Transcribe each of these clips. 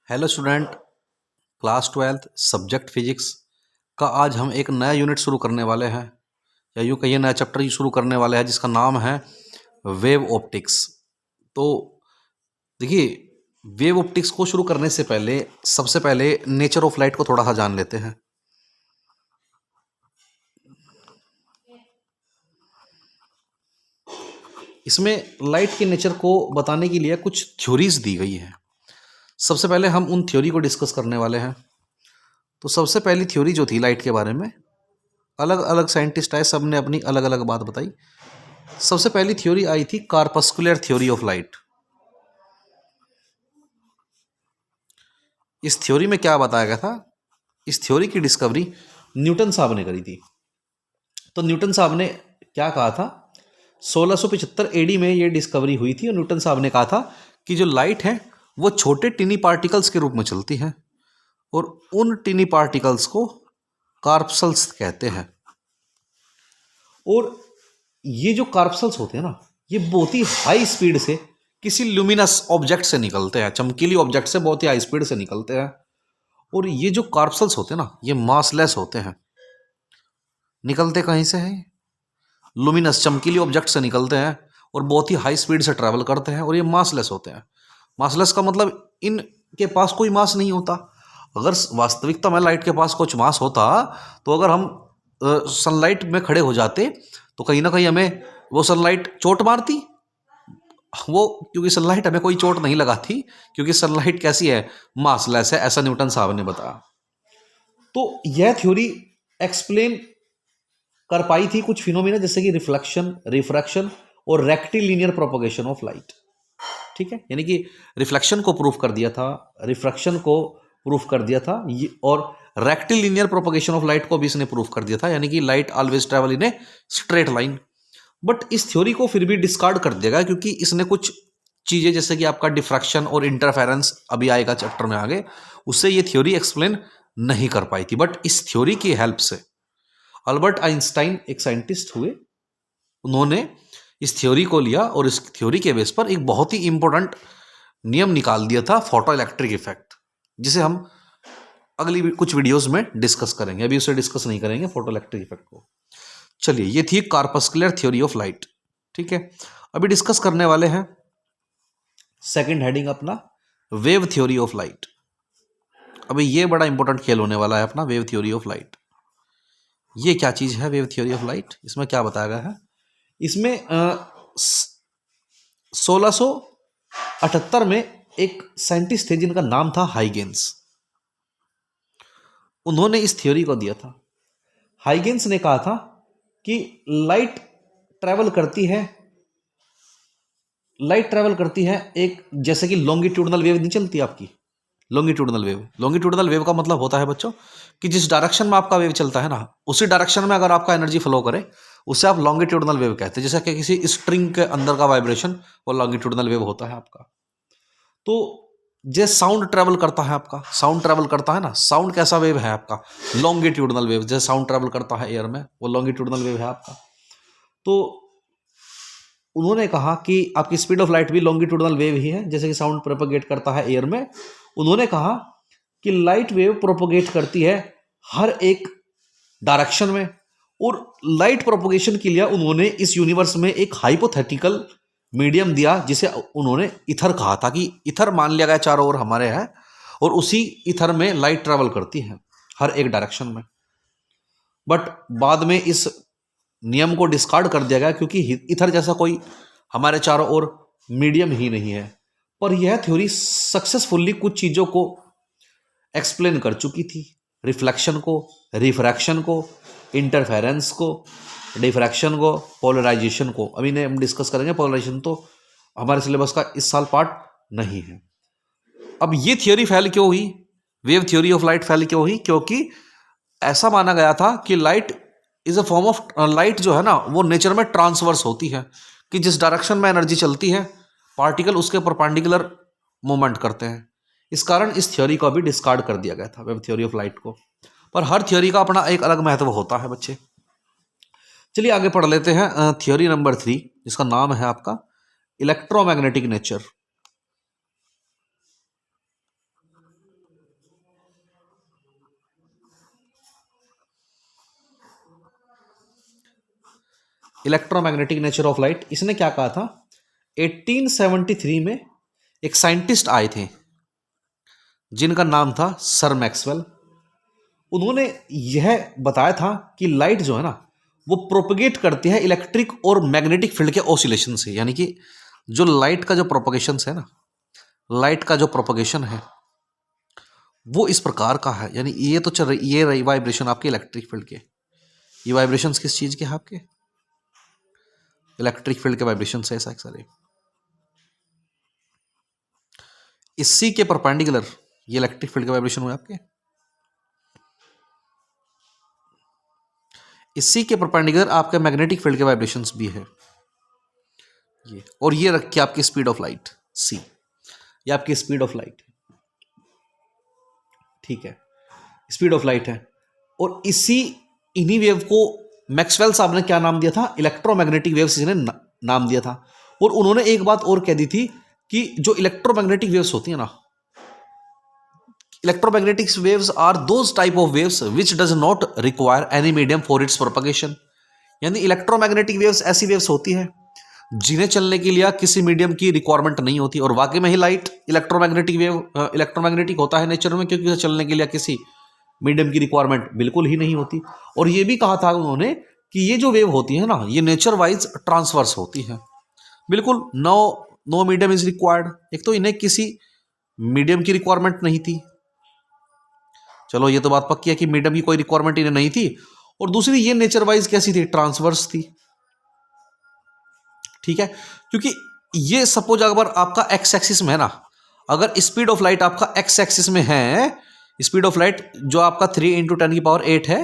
Hello student, class 12th subject physics का आज हम एक नया यूनिट शुरू करने वाले हैं, या यूँ कहिए नया चैप्टर ही शुरू करने वाले हैं जिसका नाम है वेव ऑप्टिक्स। तो देखिए, वेव ऑप्टिक्स को शुरू करने से पहले सबसे पहले नेचर ऑफ लाइट को थोड़ा सा जान लेते हैं। इसमें लाइट के नेचर को बताने के लिए कुछ थ्योरीज दी गई हैं। सबसे पहले हम उन थ्योरी को डिस्कस करने वाले हैं। तो सबसे पहली थ्योरी जो थी लाइट के बारे में, अलग अलग साइंटिस्ट आए, सब ने अपनी अलग अलग बात बताई। सबसे पहली थ्योरी आई थी कार्पस्कुलर थ्योरी ऑफ लाइट। इस थ्योरी में क्या बताया गया था? इस थ्योरी की डिस्कवरी न्यूटन साहब ने करी थी। तो न्यूटन साहब ने क्या कहा था? 1675 एडी में ये डिस्कवरी हुई थी और न्यूटन साहब ने कहा था कि जो लाइट है वो छोटे टिनी पार्टिकल्स के रूप में चलती है और उन टिनी पार्टिकल्स को कार्पसल्स कहते हैं। और ये जो कार्पसल्स होते हैं ना, ये बहुत ही हाई स्पीड से किसी ल्यूमिनस ऑब्जेक्ट से निकलते हैं, चमकीली ऑब्जेक्ट से बहुत ही हाई स्पीड से निकलते हैं। और ये जो कार्पसल्स होते हैं ना, ये मासलेस होते हैं। निकलते कहीं से हैं? लुमिनस चमकीली ऑब्जेक्ट से निकलते हैं और बहुत ही हाई स्पीड से ट्रैवल करते हैं और ये मासलेस होते हैं। मासलेस का मतलब इनके पास कोई मास नहीं होता। अगर वास्तविकता में लाइट के पास कुछ मास होता तो अगर हम सनलाइट में खड़े हो जाते तो कहीं ना कहीं हमें वो सनलाइट चोट मारती। वो क्योंकि सनलाइट हमें कोई चोट नहीं लगाती, क्योंकि सनलाइट कैसी है? मासलेस है, ऐसा न्यूटन साहब ने बताया। तो यह थ्योरी एक्सप्लेन कर पाई थी कुछ फिनोमिना जैसे कि रिफ्लेक्शन, रिफ्रैक्शन और रेक्टिलिनियर प्रोपगेशन ऑफ लाइट। ठीक है, यानी कि रिफ्लेक्शन को प्रूफ कर दिया था, रिफ्रैक्शन को प्रूफ कर दिया था, और रेक्टिलिनियर प्रोपगेशन ऑफ लाइट को भी इसने प्रूफ कर दिया था, यानी कि light always travel in a straight line. But इस थ्योरी को फिर भी डिस्कार्ड कर दिया गया क्योंकि इसने कुछ चीजें जैसे कि आपका डिफ्रैक्शन और इंटरफेरेंस अभी आएगा चैप्टर में आगे, उससे ये थ्योरी एक्सप्लेन नहीं कर पाई थी। बट इस थ्योरी की हेल्प से अल्बर्ट आइंस्टाइन एक साइंटिस्ट हुए, उन्होंने इस थ्योरी को लिया और इस थ्योरी के बेस पर एक बहुत ही इंपॉर्टेंट नियम निकाल दिया था, फोटो इलेक्ट्रिक इफेक्ट, जिसे हम अगली कुछ वीडियोस में डिस्कस करेंगे। अभी उसे डिस्कस नहीं करेंगे फोटो इलेक्ट्रिक इफेक्ट को। चलिए, ये थी कार्पस्कुलर थ्योरी ऑफ लाइट। ठीक है, अभी डिस्कस करने वाले हैं सेकंड हेडिंग अपना, वेव थ्योरी ऑफ लाइट। अभी ये बड़ा इंपॉर्टेंट खेल होने वाला है अपना, वेव थ्योरी ऑफ लाइट। ये क्या चीज है वेव थ्योरी ऑफ लाइट? इसमें क्या बताया गया है? इसमें 1678 में एक साइंटिस्ट थे जिनका नाम था हाइगेंस। उन्होंने इस थ्योरी को दिया था। हाइगेंस ने कहा था कि लाइट ट्रैवल करती है एक, जैसे कि लॉन्गिट्यूडनल वेव नहीं चलती आपकी, लॉन्गिट्यूडनल वेव का मतलब होता है बच्चों कि जिस डायरेक्शन में आपका वेव चलता है ना, उसी डायरेक्शन में अगर आपका एनर्जी फ्लो करे उससे आप लॉन्गिट्यूडनल वेव कहते हैं। जैसे कि किसी स्ट्रिंग के अंदर का वाइब्रेशन, वो लॉन्गिट्यूडनल वेव होता है आपका। तो जैसे साउंड ट्रैवल करता है आपका, साउंड ट्रैवल करता है ना, साउंड कैसा वेव है आपका? Longitudinal wave. जैसे साउंड ट्रैवल करता है एयर में, वो लॉन्गिट्यूडनल वेव है आपका। तो उन्होंने कहा कि आपकी स्पीड ऑफ लाइट भी लॉन्गिट्यूडनल वेव ही है, जैसे कि साउंड प्रोपोगेट करता है एयर में। उन्होंने कहा कि लाइट वेव प्रोपोगेट करती है हर एक डायरेक्शन में, और लाइट प्रोपोगेशन के लिए उन्होंने इस यूनिवर्स में एक हाइपोथेटिकल मीडियम दिया जिसे उन्होंने इथर कहा था, कि इथर मान लिया गया चारों ओर हमारे है और उसी इथर में लाइट ट्रैवल करती है हर एक डायरेक्शन में। बट बाद में इस नियम को डिस्कार्ड कर दिया गया क्योंकि इथर जैसा कोई हमारे चारों ओर मीडियम ही नहीं है। पर यह थ्योरी सक्सेसफुली कुछ चीजों को एक्सप्लेन कर चुकी थी, रिफ्लेक्शन को, रिफ्रैक्शन को, इंटरफेरेंस को, डिफ्रैक्शन को, पोलराइजेशन को। अभी ने हम डिस्कस करेंगे, पोलराइजेशन तो हमारे सिलेबस का इस साल पार्ट नहीं है। अब ये थ्योरी फेल क्यों हुई? Wave theory of light fail क्यों हुई? क्योंकि ऐसा माना गया था कि light is a form of, light जो है ना वो नेचर में ट्रांसवर्स होती है, कि जिस डायरेक्शन में एनर्जी चलती है पार्टिकल उसके परपेंडिकुलर मूवमेंट करते हैं। इस कारण इस थ्योरी को भी डिस्कार्ड कर दिया गया था, वेव थ्योरी ऑफ लाइट को। पर हर थ्योरी का अपना एक अलग महत्व होता है बच्चे। चलिए आगे पढ़ लेते हैं थ्योरी नंबर 3, जिसका नाम है आपका electromagnetic nature. Electromagnetic nature of light, इसने क्या कहा था, 1873 में एक साइंटिस्ट आए थे जिनका नाम था सर मैक्सवेल। उन्होंने यह बताया था कि लाइट जो है ना वो प्रोपगेट करती है इलेक्ट्रिक और मैग्नेटिक फील्ड के ऑसिलेशन से, यानी कि जो लाइट का जो प्रोपगेशन है ना, लाइट का जो प्रोपगेशन है वो इस प्रकार का है, यानी ये तो चल रही, ये रही वाइब्रेशन आपके इलेक्ट्रिक फील्ड के, ये वाइब्रेशंस किस चीज के हैं आपके, इलेक्ट्रिक फील्ड के वाइब्रेशन है ऐसा सारे। इसी के परपेंडिकुलर ये इलेक्ट्रिक फील्ड के वाइब्रेशन हुए आपके, इसी के परपेंडिकुलर आपके मैग्नेटिक फील्ड के वाइब्रेशंस भी है ये, और ये रखिए आपकी स्पीड ऑफ लाइट सी, ये आपकी स्पीड ऑफ लाइट, ठीक है, स्पीड ऑफ लाइट है। और इसी इन्हीं वेव को मैक्सवेल साहब ने क्या नाम दिया था, इलेक्ट्रोमैग्नेटिक वेव्स इन्हें नाम दिया था। और उन्होंने एक बात और कह दी थी कि जो इलेक्ट्रोमैग्नेटिक वेव्स होती है ना, electromagnetic waves are those type of waves which does not require any medium for its propagation, यानी इलेक्ट्रोमैग्नेटिक वेव्स ऐसी वेव्स होती है जिन्हें चलने के लिए किसी मीडियम की रिक्वायरमेंट नहीं होती। और वाकई में ही लाइट इलेक्ट्रोमैग्नेटिक वेव इलेक्ट्रोमैग्नेटिक होता है नेचर में, क्योंकि उसे चलने के लिए किसी मीडियम की रिक्वायरमेंट बिल्कुल ही नहीं होती। और ये भी कहा था उन्होंने कि ये जो वेव होती है ना, ये नेचर वाइज ट्रांसवर्स होती है, बिल्कुल नो मीडियम इज रिक्वायर्ड। एक तो इन्हें किसी मीडियम की रिक्वायरमेंट नहीं थी, चलो ये तो बात पक्की है कि मीडियम की कोई रिक्वायरमेंट इन्हें नहीं थी, और दूसरी ये नेचर वाइज कैसी थी, ट्रांसवर्स थी, ठीक है। क्योंकि ये सपोज अगर आपका एक्स एक्सिस में है ना, अगर स्पीड ऑफ लाइट आपका एक्स एक्सिस में है, स्पीड ऑफ लाइट जो आपका 3 × 10⁸ है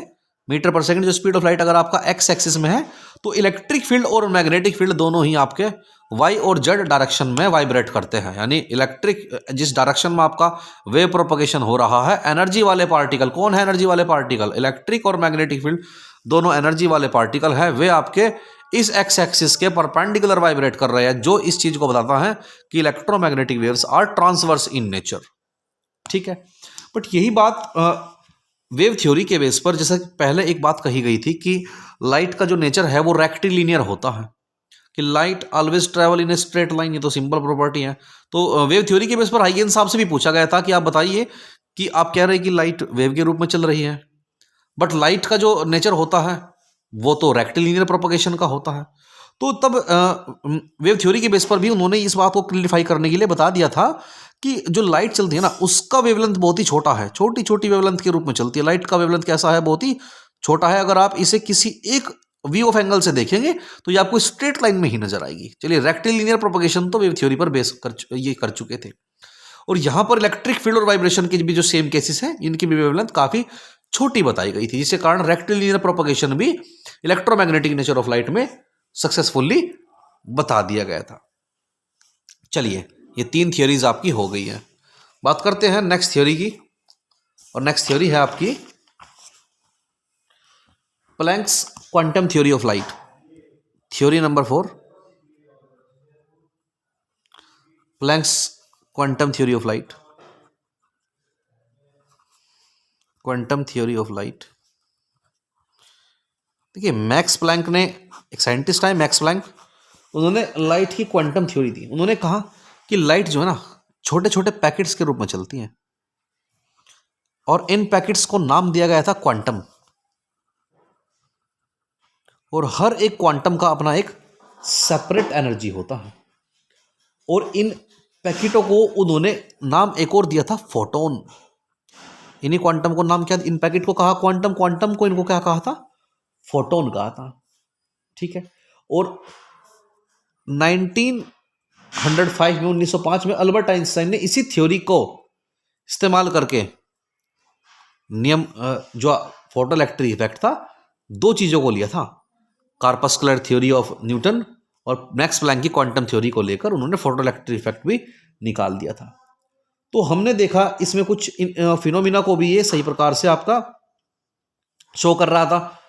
मीटर पर सेकंड, जो स्पीड ऑफ लाइट अगर आपका एक्स एक्सिस में है, तो इलेक्ट्रिक फील्ड और मैग्नेटिक फील्ड दोनों ही आपके वाई और जेड डायरेक्शन में वाइब्रेट करते हैं। यानी इलेक्ट्रिक जिस डायरेक्शन में आपका वेव प्रोपगेशन हो रहा है, एनर्जी वाले पार्टिकल, कौन है एनर्जी वाले पार्टिकल, इलेक्ट्रिक और मैग्नेटिक फील्ड दोनों एनर्जी वाले पार्टिकल है, वे आपके इस एक्स एक्सिस के परपेंडिकुलर वाइब्रेट कर रहे हैं, जो इस चीज को बताता है कि electromagnetic waves are transverse in nature, ठीक है। बट यही बात वेव थ्योरी के बेस पर, जैसे पहले एक बात कही गई थी कि लाइट का जो नेचर है वो रेक्टिलिनियर होता है, कि light always travel in a straight line, ये तो सिंपल प्रॉपर्टी है। तो वेव थ्योरी के बेस पर हाइगेंस साहब से भी पूछा गया था कि आप बताइए कि आप कह रहे हैं कि लाइट वेव के रूप में चल रही है, बट लाइट का जो नेचर होता है वो तो रेक्टिलिनियर प्रोपगेशन का होता है। तो तब वेव थ्योरी के बेस पर भी उन्होंने इस बात को क्लियरिफाई करने के लिए बता दिया था कि जो लाइट चलती है ना, उसका वेवलेंथ बहुत ही छोटा है, छोटी छोटी वेवलेंथ के रूप में चलती है। लाइट का वेवलेंथ कैसा है, बहुत ही छोटा है। अगर आप इसे किसी एक व्यू ऑफ एंगल से देखेंगे तो ये आपको स्ट्रेट लाइन में ही नजर आएगी। चलिए, रेक्टिलिनियर प्रोपगेशन तो वेव थ्योरी पर बेस कर चुके थे। और यहाँ पर इलेक्ट्रिक फील्ड और वाइब्रेशन के भी जो सेम केसेस हैं, इनकी भी वेवलेंथ काफी छोटी बताई गई थी, जिसके कारण रेक्टिलिनियर प्रोपगेशन भी इलेक्ट्रोमैग्नेटिक नेचर ऑफ लाइट में सक्सेसफुली बता दिया गया था। चलिए, ये 3 थियोरीज आपकी हो गई है। बात करते हैं नेक्स्ट थ्योरी की, और नेक्स्ट थ्योरी है आपकी Planck's quantum theory of light. Theory number 4, Planck's quantum theory of light. Quantum theory of light, देखिए मैक्स प्लैंक ने, एक साइंटिस्ट है मैक्स प्लैंक, उन्होंने लाइट की क्वांटम थ्योरी दी। उन्होंने कहा कि लाइट जो है ना, छोटे छोटे पैकेट्स के रूप में चलती हैं, और इन पैकेट्स को नाम दिया गया था क्वांटम। और हर एक क्वांटम का अपना एक सेपरेट एनर्जी होता है, और इन पैकेटों को उन्होंने नाम एक और दिया था फोटोन। इन्हीं क्वांटम को नाम क्या, इन पैकेट को कहा क्वांटम, क्वांटम को इनको क्या कहा था, फोटोन कहा था, ठीक है। और 1905 में 1905 में अल्बर्ट आइंस्टाइन ने इसी थ्योरी को इस्तेमाल करके नियम जो फोटो इलेक्ट्रिक इफेक्ट था, 2 चीजों को लिया था, कार्पस्कुलर थ्योरी ऑफ न्यूटन और मैक्स प्लैंक की क्वांटम थ्योरी को लेकर उन्होंने फोटो इलेक्ट्रिक इफेक्ट भी निकाल दिया था। तो हमने देखा इसमें कुछ फिनोमिना को भी ये सही प्रकार से आपका शो कर रहा था,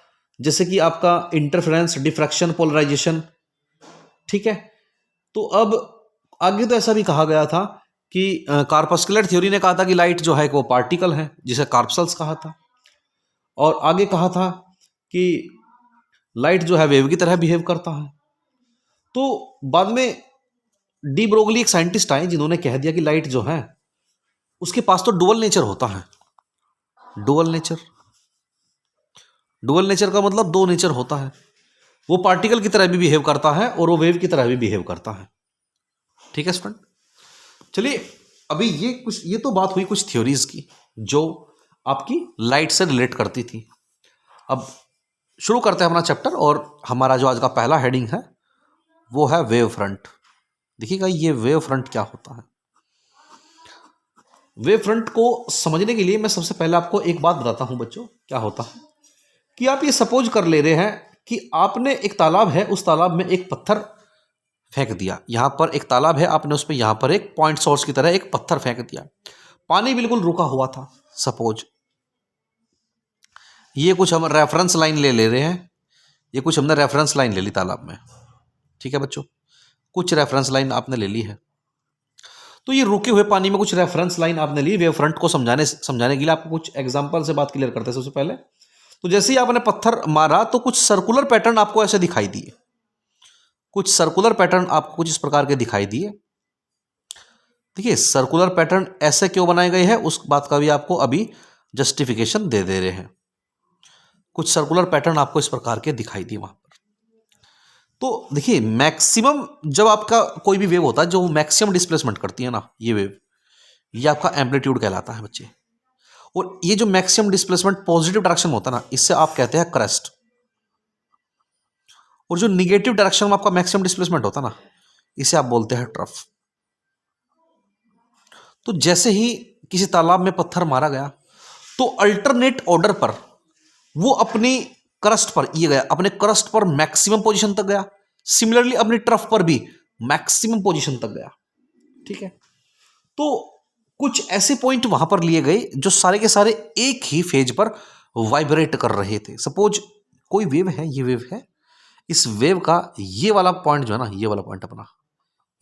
जैसे कि आपका इंटरफेरेंस, डिफ्रैक्शन, पोलराइजेशन, ठीक है। तो अब आगे तो ऐसा भी कहा गया था कि कार्पस्कुलर थ्योरी ने कहा था कि लाइट जो है वो पार्टिकल है, जिसे कार्पसल्स कहा था। और आगे कहा था कि लाइट जो है वेव की तरह बिहेव करता है। तो बाद में डी ब्रोगली एक साइंटिस्ट आए जिन्होंने कह दिया कि लाइट जो है उसके पास तो डुअल नेचर होता है। डुअल नेचर, डुअल नेचर का मतलब दो नेचर होता है, वो पार्टिकल की तरह भी बिहेव करता है और वो वेव की तरह भी बिहेव करता है। ठीक है स्टूडेंट, चलिए अभी ये तो बात हुई कुछ थ्योरीज की जो आपकी लाइट से रिलेट करती थी। अब शुरू करते हैं अपना चैप्टर, और हमारा जो आज का पहला हेडिंग है वो है वेव फ्रंट। देखिएगा ये वेव फ्रंट क्या होता है। वेव फ्रंट को समझने के लिए मैं सबसे पहले आपको एक बात बताता हूं बच्चों, क्या होता है कि आप ये सपोज कर ले रहे हैं कि आपने एक तालाब है, उस तालाब में एक पत्थर फेंक दिया। यहां पर एक तालाब है, आपने उस पर यहां पर एक पॉइंट सोर्स की तरह एक पत्थर फेंक दिया, पानी बिल्कुल रुका हुआ था। सपोज ये कुछ हम रेफरेंस लाइन ले रहे हैं, ये कुछ हमने रेफरेंस लाइन ले ली तालाब में। ठीक है बच्चों, कुछ रेफरेंस लाइन आपने ले ली है, तो ये रुके हुए पानी में कुछ रेफरेंस लाइन आपने ली। वेव फ्रंट को समझाने के लिए आपको कुछ एग्जांपल से बात क्लियर करते हैं। सबसे पहले तो जैसे ही आपने पत्थर मारा तो कुछ सर्कुलर पैटर्न आपको ऐसे दिखाई दिए, कुछ सर्कुलर पैटर्न आपको कुछ इस प्रकार के दिखाई दिए। देखिए सर्कुलर पैटर्न ऐसे क्यों बनाए गए हैं उस बात का भी आपको अभी जस्टिफिकेशन दे रहे हैं। कुछ सर्कुलर पैटर्न आपको इस प्रकार के दिखाई दिए वहां पर। तो देखिए मैक्सिमम जब आपका कोई भी वेव होता है जो मैक्सिमम डिस्प्लेसमेंट करती है ना, ये वेव, ये आपका एम्पलीट्यूड कहलाता है बच्चे। और ये जो मैक्सिमम डिस्प्लेसमेंट पॉजिटिव डायरेक्शन होता है ना, इससे आप कहते हैं क्रेस्ट। और जो निगेटिव डायरेक्शन में आपका मैक्सिमम डिस्प्लेसमेंट होता है ना, इसे आप बोलते हैं ट्रफ। तो जैसे ही किसी तालाब में पत्थर मारा गया तो अल्टरनेट ऑर्डर पर वो अपनी क्रस्ट पर ये गया, अपने क्रस्ट पर मैक्सिमम पोजीशन तक गया, सिमिलरली अपनी ट्रफ पर भी मैक्सिमम पोजीशन तक गया। ठीक है, तो कुछ ऐसे पॉइंट वहां पर लिए गए जो सारे के सारे एक ही फेज पर वाइब्रेट कर रहे थे। सपोज कोई वेव है, ये वेव है, इस वेव का ये वाला पॉइंट जो है ना, ये वाला पॉइंट अपना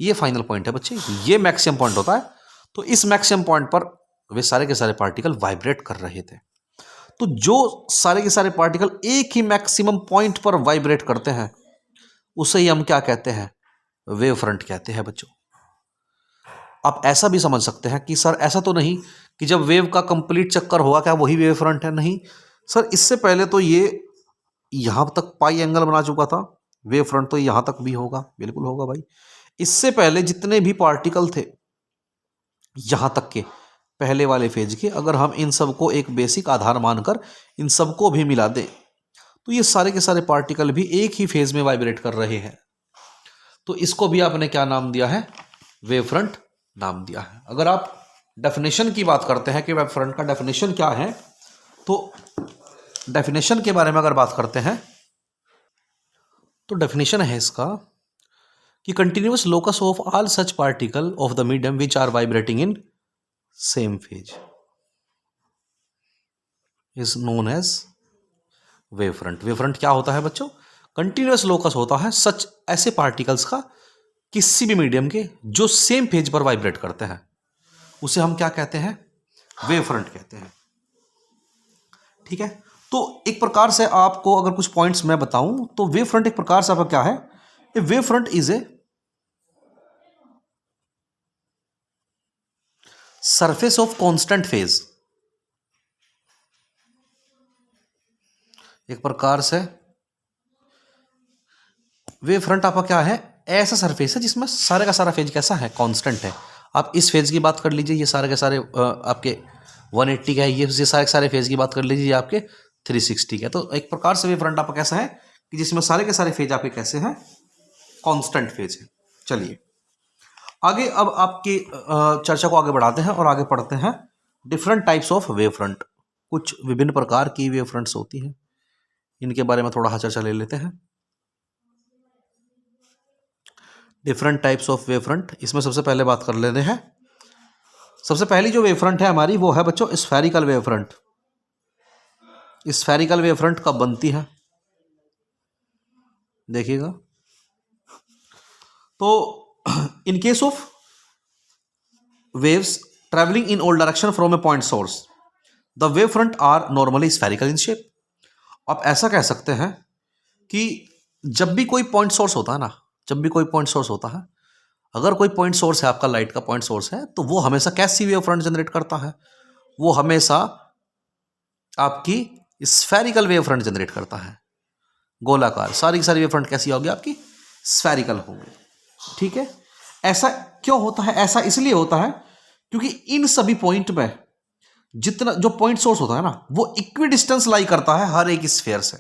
ये फाइनल पॉइंट है बच्चे, ये मैक्सिमम पॉइंट होता है। तो इस मैक्सिमम पॉइंट पर वे सारे के सारे पार्टिकल वाइब्रेट कर रहे थे। तो जो सारे के सारे पार्टिकल एक ही मैक्सिमम पॉइंट पर वाइब्रेट करते हैं उसे ही हम क्या कहते हैं, वेव फ्रंट कहते हैं बच्चों। आप ऐसा भी समझ सकते हैं कि सर ऐसा तो नहीं कि जब वेव का कंप्लीट चक्कर होगा क्या वही वेव फ्रंट है? नहीं सर, इससे पहले तो ये यहां तक पाई एंगल बना चुका था, वेव फ्रंट तो यहां तक भी होगा, बिल्कुल होगा भाई। इससे पहले जितने भी पार्टिकल थे यहां तक के पहले वाले फेज के, अगर हम इन सबको एक बेसिक आधार मानकर इन सबको भी मिला दें तो ये सारे के सारे पार्टिकल भी एक ही फेज में वाइब्रेट कर रहे हैं। तो इसको भी आपने क्या नाम दिया है, वेव फ्रंट नाम दिया है। अगर आप डेफिनेशन की बात करते हैं कि वेव फ्रंट का डेफिनेशन क्या है, तो डेफिनेशन के बारे में अगर बात करते हैं तो डेफिनेशन है इसका कि continuous locus of all such particle of the medium which are vibrating in same phase is known as wave front. Wave front क्या होता है बच्चों? कंटिन्यूअस लोकस होता है सच ऐसे पार्टिकल्स का किसी भी मीडियम के जो सेम फेज पर वाइब्रेट करते हैं, उसे हम क्या कहते हैं, वेव फ्रंट कहते हैं। ठीक है, तो एक प्रकार से आपको अगर कुछ पॉइंट्स मैं बताऊं तो वेव फ्रंट एक प्रकार से आपका क्या है, a wave front is a surface of constant phase. एक प्रकार से वेव फ्रंट आपका क्या है, ऐसा सरफेस है जिसमें सारे का सारा फेज कैसा है, कांस्टेंट है। आप इस फेज की बात कर लीजिए, ये सारे के सारे आपके 180 का है, ये सारे के सारे फेज की बात कर लीजिए, ये आपके 360 का है। तो एक प्रकार से वेव फ्रंट आपका कैसा है कि जिसमें सारे के सारे फेज आपके कैसे हैं, कांस्टेंट फेज है। चलिए आगे अब आपकी चर्चा को आगे बढ़ाते हैं और आगे पढ़ते हैं different types of wave front. कुछ विभिन्न प्रकार की वेव फ्रंट्स होती हैं, इनके बारे में थोड़ा चर्चा ले लेते हैं। Different types of wave front, इसमें सबसे पहले बात कर लेते हैं। सबसे पहली जो वेव फ्रंट है हमारी वो है बच्चों spherical wave front. Spherical wave front कब बनती है देखिएगा, तो in case of waves traveling in all direction from a point source, the wave front are normally spherical in shape। आप ऐसा कह सकते हैं कि जब भी कोई पॉइंट सोर्स होता है ना, जब भी कोई पॉइंट सोर्स होता है, अगर कोई पॉइंट सोर्स है आपका, लाइट का पॉइंट सोर्स है, तो वो हमेशा कैसी वेव फ्रंट जनरेट करता है? वो हमेशा आपकी स्फेरिकल वेव फ्रंट जनरेट करता है, गोलाकार। सारी की सारी वेव फ्रंट कैसी होगी आपकी? स्फेरिकल होगी। ठीक है, ऐसा क्यों होता है? ऐसा इसलिए होता है क्योंकि इन सभी पॉइंट में जितना जो पॉइंट सोर्स होता है ना, वो इक्वी डिस्टेंस लाई करता है हर एक स्फीयर से।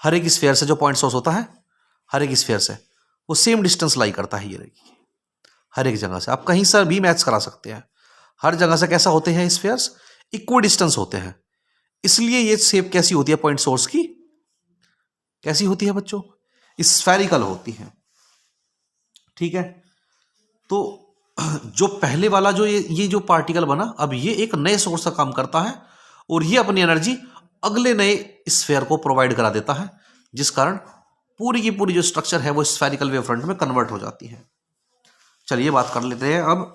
हर एक स्फीयर से जो पॉइंट सोर्स होता है, हर एक स्फीयर से वो सेम डिस्टेंस लाई करता है। ये रहेगी हर एक जगह से, आप कहीं से भी मैच करा सकते हैं। हर जगह से कैसा होते हैं स्फीयर्स? इक्वी डिस्टेंस होते हैं। इसलिए ये शेप कैसी होती है पॉइंट सोर्स की? कैसी होती है बच्चों? स्फेरिकल होती है। ठीक है, तो जो पहले वाला जो ये जो पार्टिकल बना, अब ये एक नए सोर्स का काम करता है और ये अपनी एनर्जी अगले नए स्फीयर को प्रोवाइड करा देता है, जिस कारण पूरी की पूरी जो स्ट्रक्चर है वो स्फेरिकल वेव फ्रंट में कन्वर्ट हो जाती है। चलिए बात कर लेते हैं अब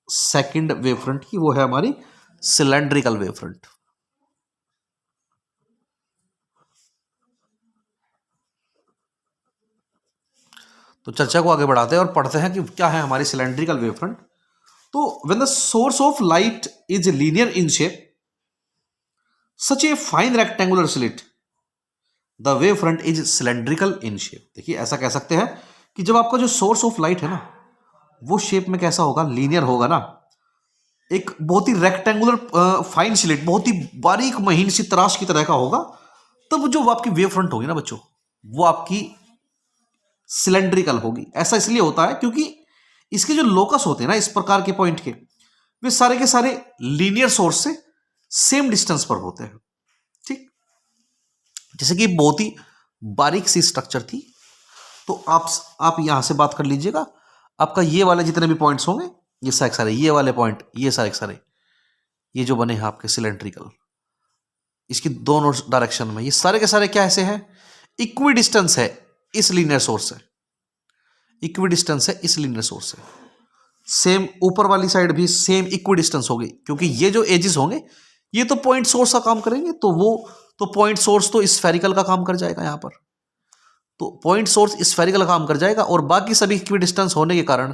सेकंड वेव फ्रंट की, वो है हमारी सिलेंड्रिकल वेव फ्रंट। तो चर्चा को आगे बढ़ाते हैं और पढ़ते हैं कि क्या है हमारी सिलेंड्रिकल वेव फ्रंट। तो when the source of light is linear in shape such a fine rectangular slit, the wave front is cylindrical in shape. देखिए ऐसा कह सकते हैं कि जब आपका जो सोर्स ऑफ लाइट है ना, वो शेप में कैसा होगा? लीनियर होगा ना, एक बहुत ही रेक्टेंगुलर फाइन स्लिट, बहुत ही बारीक महीन सी तराश की तरह का होगा, तब जो आपकी वेव फ्रंट होगी ना बच्चों, वो आपकी सिलेंड्रिकल होगी। ऐसा इसलिए होता है क्योंकि इसके जो लोकस होते हैं ना इस प्रकार के पॉइंट के, वे सारे के सारे लीनियर सोर्स से सेम डिस्टेंस पर होते हैं। ठीक, जैसे कि बहुत ही बारीक सी स्ट्रक्चर थी, तो आप यहां से बात कर लीजिएगा, आपका ये वाले जितने भी पॉइंट्स होंगे, ये सारे सारे, ये वाले पॉइंट, ये सारे सारे, ये जो बने हैं आपके सिलेंड्रिकल, इसकी दोनों डायरेक्शन में ये सारे के सारे क्या ऐसे हैं? इक्वी डिस्टेंस है इस लीनियर सोर्स से, इक्वी डिस्टेंस है इस लीनियर सोर्स से। सेम ऊपर वाली साइड भी सेम इक्वी डिस्टेंस होगी, क्योंकि ये जो एजेस होंगे ये तो पॉइंट सोर्स का काम करेंगे, तो वो तो पॉइंट सोर्स तो स्फेरिकल का काम कर जाएगा यहाँ पर, तो पॉइंट सोर्स स्फेरिकल का काम कर जाएगा और बाकी सभी इक्वी डिस्टेंस होने के कारण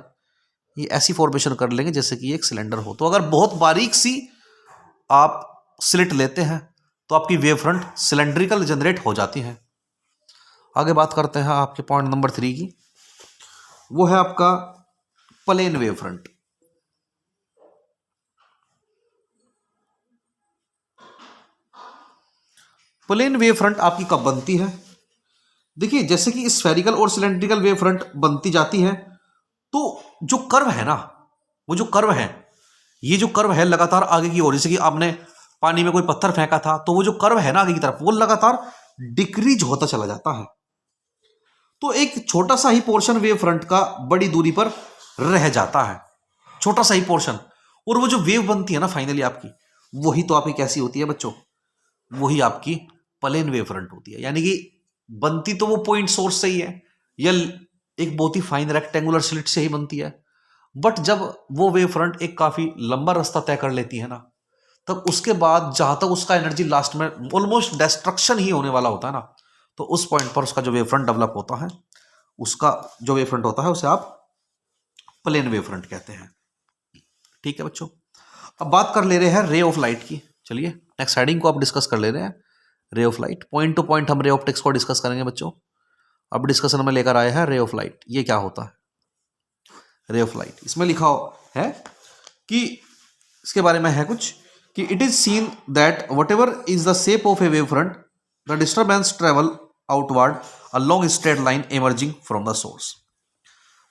ये ऐसी फॉर्मेशन कर लेंगे जैसे कि एक सिलेंडर हो। तो अगर बहुत बारीक सी आप स्लिट लेते हैं तो आपकी वेव फ्रंट सिलेंड्रिकल जनरेट हो जाती है। आगे बात करते हैं आपके पॉइंट नंबर 3 की, वो है आपका plane wave front. Plane wave front आपकी कब बनती है? देखिए जैसे कि स्फेरिकल और सिलेंड्रिकल वेव फ्रंट बनती जाती है, तो जो कर्व है ना, वो जो कर्व है, ये जो कर्व है लगातार आगे की ओर, जैसे कि आपने पानी में कोई पत्थर फेंका था, तो वो जो कर्व है ना आगे की तरफ, वो लगातार डिक्रीज होता चला जाता है। तो एक छोटा सा ही पोर्शन वेव फ्रंट का बड़ी दूरी पर रह जाता है, छोटा सा ही पोर्शन, और वो जो वेव बनती है ना फाइनली आपकी, वही तो आपकी कैसी होती है बच्चों? वही आपकी प्लेन वेव फ्रंट होती है। यानी कि बनती तो वो पॉइंट सोर्स से ही है, या एक बहुत ही फाइन रेक्टेंगुलर स्लिट से ही बनती है, बट जब वो वेव फ्रंट एक काफी लंबा रास्ता तय कर लेती है ना, तब उसके बाद जहां तक उसका एनर्जी लास्ट में ऑलमोस्ट डिस्ट्रक्शन ही होने वाला होता है ना, तो उस पॉइंट पर उसका जो वेव फ्रंट डेवलप होता है, उसका जो वेव फ्रंट होता है उसे आप प्लेन वेव फ्रंट कहते हैं। ठीक है बच्चों, अब बात कर ले रहे हैं रे ऑफ लाइट की। चलिए नेक्स्ट हेडिंग को आप डिस्कस कर ले रहे हैं, ray of light. Point two point हम रे ऑप्टिक्स को डिस्कस करेंगे बच्चों। अब डिस्कशन में लेकर आए हैं रे ऑफ लाइट। ये क्या होता है रे ऑफ लाइट? इसमें लिखा है कि इसके बारे में है कुछ कि it is seen that what ever is the shape of a wave front, the disturbance travel outward along straight line emerging from the source.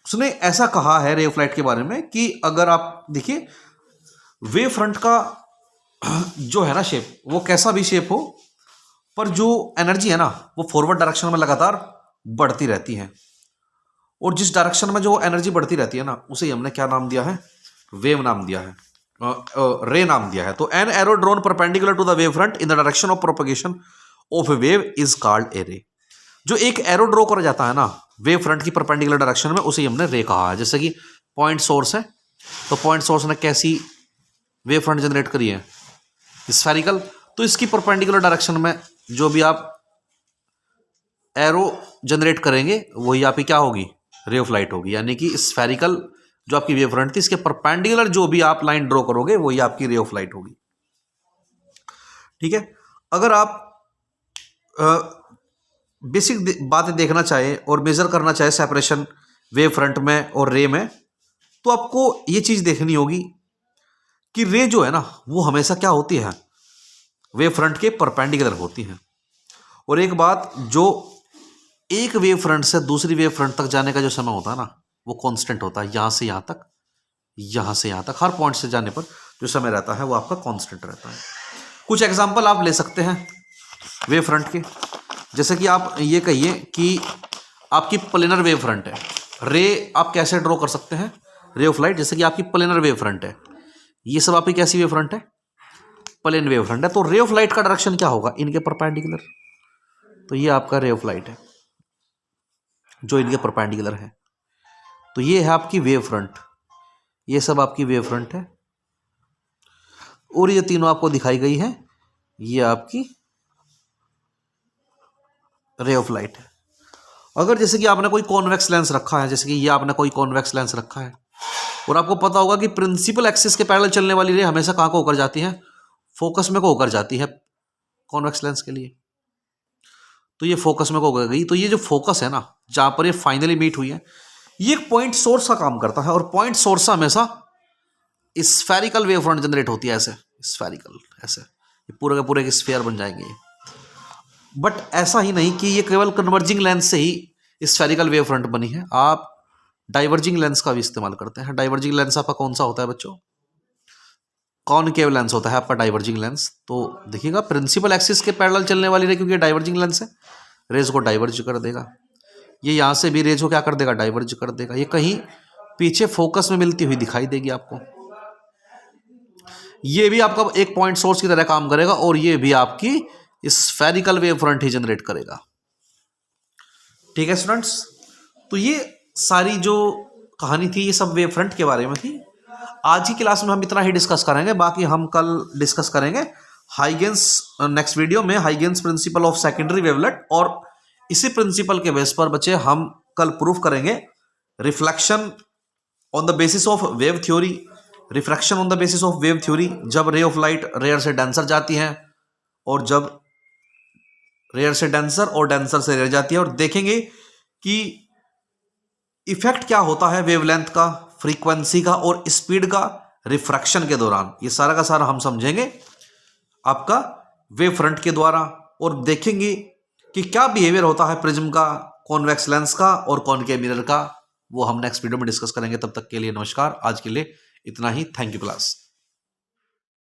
उसने ऐसा कहा है रे ऑफ लाइट के बारे में कि अगर आप देखिए वेव फ्रंट का जो है ना शेप, वो कैसा भी शेप हो, पर जो एनर्जी है ना वो फॉरवर्ड डायरेक्शन में लगातार बढ़ती रहती है, और जिस डायरेक्शन में जो एनर्जी बढ़ती रहती है ना, उसे हमने क्या नाम दिया है? वेव नाम दिया है, रे नाम दिया है। तो an arrow drawn perpendicular to the wave front in the direction of propagation of a wave is called a ray. जो एक एरो ड्रॉ कर जाता है ना वेव फ्रंट की परपेंडिकुलर डायरेक्शन में, उसे हमने रे कहा है। जैसे कि पॉइंट सोर्स है, तो पॉइंट सोर्स ने कैसी वेव फ्रंट जनरेट करी है? स्फेरिकल। तो इसकी परपेंडिकुलर डायरेक्शन में जो भी आप एरो जनरेट करेंगे वही आपकी क्या होगी, रे ऑफ लाइट होगी। यानी कि स्फेरिकल जो आपकी वेव फ्रंट थी इसके परपेंडिकुलर जो भी आप लाइन ड्रॉ करोगे वही आपकी रे ऑफ लाइट होगी। ठीक है, अगर आप बेसिक बातें देखना चाहे और मेजर करना चाहे सेपरेशन वेव फ्रंट में और रे में, तो आपको ये चीज देखनी होगी कि रे जो है ना वो हमेशा क्या होती है, वेव फ्रंट के परपेंडिकुलर होती है। और एक बात, जो एक वेव फ्रंट से दूसरी वेव फ्रंट तक जाने का जो समय होता है ना वो कांस्टेंट होता है। यहां से यहां तक, यहां से यहां तक, हर पॉइंट से जाने पर जो समय रहता है वो आपका कांस्टेंट रहता है। कुछ एग्जांपल आप ले सकते हैं वेव फ्रंट के, जैसे कि आप ये कहिए कि आपकी प्लेनर वेव फ्रंट है, रे आप कैसे ड्रॉ कर सकते हैं, रे ऑफ लाइट, जैसे कि आपकी प्लेनर वेव फ्रंट है, ये सब आपकी कैसी वेव फ्रंट है, प्लेन वेव फ्रंट है। तो रे ऑफ लाइट का डायरेक्शन क्या होगा, इनके परपेंडिकुलर। तो ये आपका रे ऑफ लाइट है जो इनके परपेंडिकुलर है। तो ये है आपकी वेव फ्रंट, ये सब आपकी वेव फ्रंट है। और ये तीनों आपको दिखाई गई है, ये आपकी रे ऑफ लाइट है। अगर जैसे कि आपने कोई कॉन्वेक्स लेंस रखा है, जैसे कि ये आपने कोई कॉन्वेक्स लेंस रखा है, और आपको पता होगा कि प्रिंसिपल एक्सिस के पैरेलल चलने वाली रे हमेशा कहाँ को होकर जाती है, फोकस में को होकर जाती है कॉन्वेक्स लेंस के लिए। तो ये फोकस में को होकर गई। तो ये जो फोकस है ना जहां पर ये फाइनली मीट हुई है, ये एक पॉइंट सोर्स का काम करता है। और पॉइंट सोर्स हमेशा स्फेरिकल वेव फ्रंट जनरेट होती है, ऐसे स्फेरिकल, ऐसे ये पूरे के पूरे एक स्फीयर बन जाएंगे। बट ऐसा ही नहीं कि ये केवल कन्वर्जिंग लेंस से ही स्फेरिकल वेव फ्रंट बनी है, आप डाइवर्जिंग लेंस का भी इस्तेमाल करते हैं। डाइवर्जिंग लेंस आपका कौन सा होता है बच्चों, कॉनकेव लेंस होता है आपका डाइवर्जिंग लेंस। तो देखिएगा प्रिंसिपल एक्सिस के पैरेलल चलने वाली रे, क्योंकि डाइवर्जिंग लेंस है, रेज को डाइवर्ज कर देगा। ये यहां से भी रेज को क्या कर देगा, डाइवर्ज कर देगा। ये कहीं पीछे फोकस में मिलती हुई दिखाई देगी आपको। ये भी आपका एक पॉइंट सोर्स की तरह काम करेगा, और ये भी आपकी स्फेरिकल वेव फ्रंट ही जनरेट करेगा। ठीक है स्टूडेंट्स, तो ये सारी जो कहानी थी ये सब वेव फ्रंट के बारे में थी। आज की क्लास में हम इतना ही डिस्कस करेंगे, बाकी हम कल डिस्कस करेंगे हाइगेंस, नेक्स्ट वीडियो में Huygens principle of secondary wavelet. और इसी प्रिंसिपल के बेस पर बच्चे हम कल प्रूफ करेंगे reflection on the basis of wave theory, refraction on the basis of wave theory, जब रे ऑफ लाइट रेयर से डेंसर जाती है और जब रेयर से डेंसर और डेंसर से रेयर जाती है। और देखेंगे कि इफेक्ट क्या होता है वेवलेंथ का, फ्रीक्वेंसी का और स्पीड का रिफ्रैक्शन के दौरान। ये सारा का सारा हम समझेंगे आपका वेव फ्रंट के द्वारा। और देखेंगे कि क्या बिहेवियर होता है प्रिज्म का, कॉन्वेक्स लेंस का और कॉनकेव मिरर का, वो हम नेक्स्ट वीडियो में डिस्कस करेंगे। तब तक के लिए नमस्कार, आज के लिए इतना ही। Thank you class.